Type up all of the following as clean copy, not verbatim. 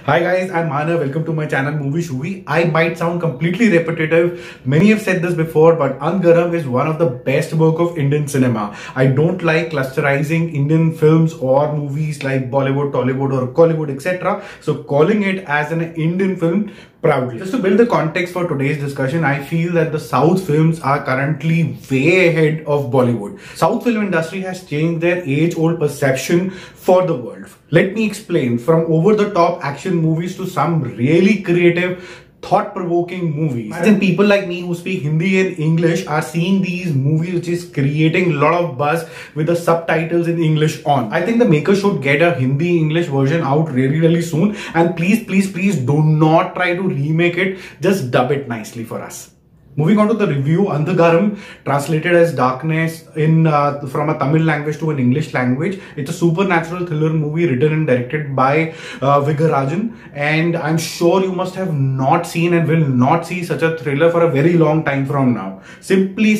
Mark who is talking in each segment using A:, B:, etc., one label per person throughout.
A: Hi guys, I'm Manav. Welcome to my channel Movie Shoovi. I might sound completely repetitive. Many have said this before, but Angaram is one of the best work of Indian cinema. I don't like clusterizing Indian films or movies like Bollywood, Tollywood or Collywood, etc. So calling it as an Indian film proudly. Just to build the context for today's discussion, I feel that the South films are currently way ahead of Bollywood. South film industry has changed their age-old perception for the world. Let me explain. From over-the-top action movies to some really creative, thought-provoking movies. Imagine people like me who speak Hindi and English are seeing these movies which is creating a lot of buzz with the subtitles in English on. I think the makers should get a Hindi-English version out really soon, and please do not try to remake it. Just dub it nicely for us. Moving on to the review, Andhagaram, translated as darkness from a Tamil language to an English language. It's a supernatural thriller movie written and directed by Vigarajan, and I'm sure you must have not seen and will not see such a thriller for a very long time from now. Simply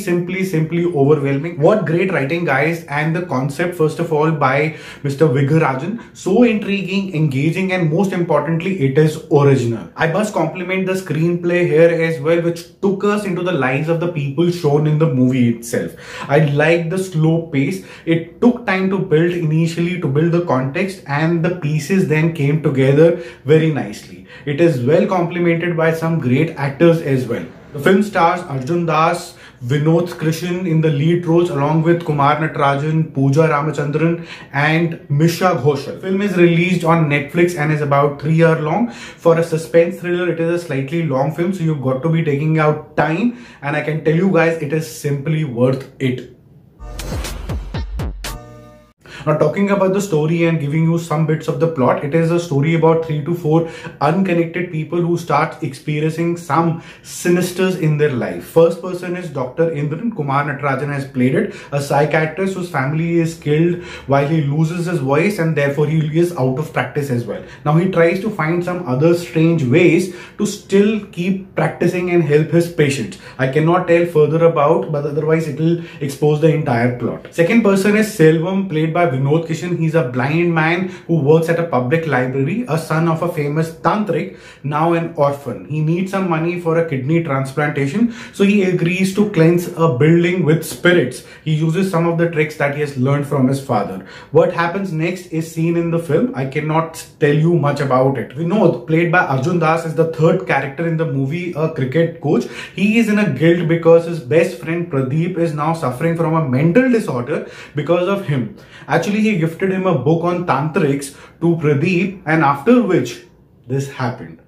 A: overwhelming. What great writing, guys, and the concept first of all by Mr. Vigarajan. So intriguing, engaging, and most importantly, it is original. I must compliment the screenplay here as well, which took us into the lives of the people shown in the movie itself. I like the slow pace. It took time to build initially, to build the context, and the pieces then came together very nicely. It is well complemented by some great actors as well. The film stars Arjun Das, Vinod Krishan in the lead roles along with Kumar Natarajan, Pooja Ramachandran and Misha Ghoshal. The film is released on Netflix and is about 3 years long. For a suspense thriller, it is a slightly long film, so you've got to be taking out time, and I can tell you guys it is simply worth it. Now, talking about the story and giving you some bits of the plot, it is a story about 3 to 4 unconnected people who start experiencing some sinisters in their life. First person is Dr. Indran. Kumar Natarajan has played it, a psychiatrist whose family is killed while he loses his voice and therefore he is out of practice as well. Now he tries to find some other strange ways to still keep practicing and help his patients. I cannot tell further about, but otherwise it will expose the entire plot. Second person is Selvam, played by Vinod Krishan. He's a blind man who works at a public library, a son of a famous tantric, now an orphan. He needs some money for a kidney transplantation, so he agrees to cleanse a building with spirits. He uses some of the tricks that he has learned from his father. What happens next is seen in the film. I cannot tell you much about it. Vinod, played by Arjun Das, is the third character in the movie, a cricket coach. He is in a guilt because his best friend Pradeep is now suffering from a mental disorder because of him. Actually, he gifted him a book on tantrics to Pradeep, and after which this happened.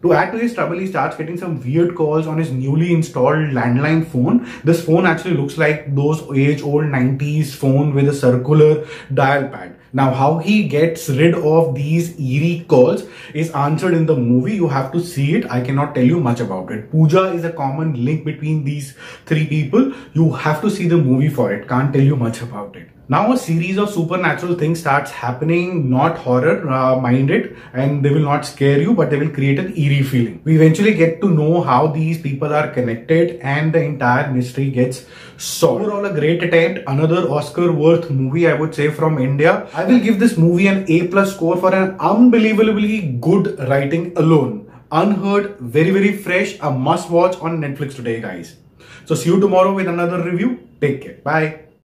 A: To add to his trouble, he starts getting some weird calls on his newly installed landline phone. This phone actually looks like those age-old 90s phone with a circular dial pad. Now, how he gets rid of these eerie calls is answered in the movie. You have to see it. I cannot tell you much about it. Pooja is a common link between these three people. You have to see the movie for it. Can't tell you much about it. Now a series of supernatural things starts happening, not horror, mind it, and they will not scare you, but they will create an eerie feeling. We eventually get to know how these people are connected and the entire mystery gets solved. Overall, a great attempt, another Oscar-worth movie, I would say, from India. I will give this movie an A+ score for an unbelievably good writing alone. Unheard, very fresh, a must watch on Netflix today, guys. So see you tomorrow with another review. Take care. Bye.